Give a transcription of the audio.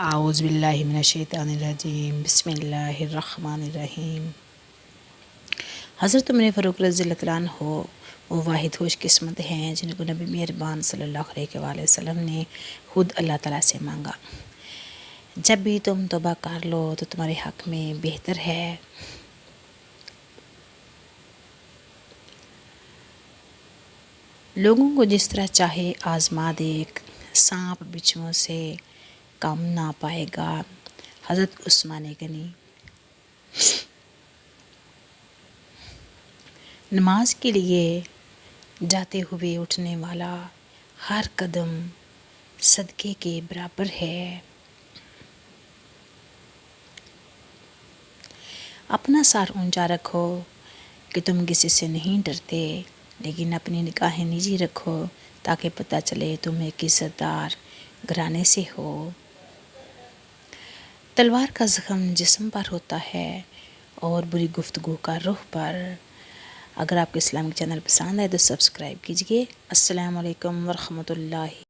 اعوذ باللہ من الشیطان الرجیم، بسم اللہ الرحمن الرحیم۔ حضرت عمر فاروق رضی اللہ عنہ وہ واحد خوش قسمت ہیں جن کو نبی مہربان صلی اللہ علیہ وآلہ وسلم نے خود اللہ تعالیٰ سے مانگا، جب بھی تم توبہ کر لو تو تمہارے حق میں بہتر ہے۔ لوگوں کو جس طرح چاہے آزما دے، سانپ بچھوؤں سے کم نہ پائے گا۔ حضرت عثمان غنی۔ نماز کے لیے جاتے ہوئے اٹھنے والا ہر قدم صدقے کے برابر ہے۔ اپنا سر اونچا رکھو کہ تم کسی سے نہیں ڈرتے، لیکن اپنی نگاہیں نیچی رکھو تاکہ پتہ چلے تم ایک عزت دار گھرانے سے ہو۔ تلوار کا زخم جسم پر ہوتا ہے اور بری گفتگو کا روح پر۔ اگر آپ کو اسلامک چینل پسند ہے تو سبسکرائب کیجیے۔ السلام علیکم ورحمۃ اللہ۔